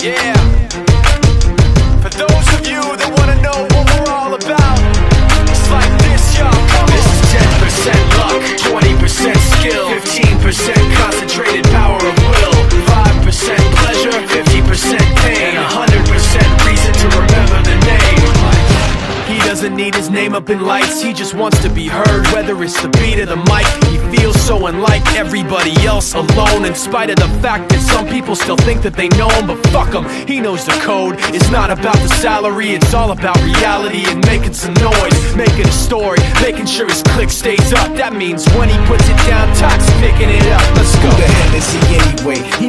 Yeah. For those of you that wanna know what we're all about, it's like this, y'all. This is 10% luck, 20% skill, 15% concentrated power of will, 5% pleasure, 50% pain, 100% reason to remember the name. He doesn't need his name up in lights, he just wants to be heard, whether it's the beat of the mic. He feels so unlike everybody else, alone, in spite of the fact that some people still think that they know him. But fuck him, he knows the code. It's not about the salary, it's all about reality and making some noise, making a story, making sure his click stays up. That means when he puts it down, Tox picking it up. Let's go. Who the hell is he anyway? He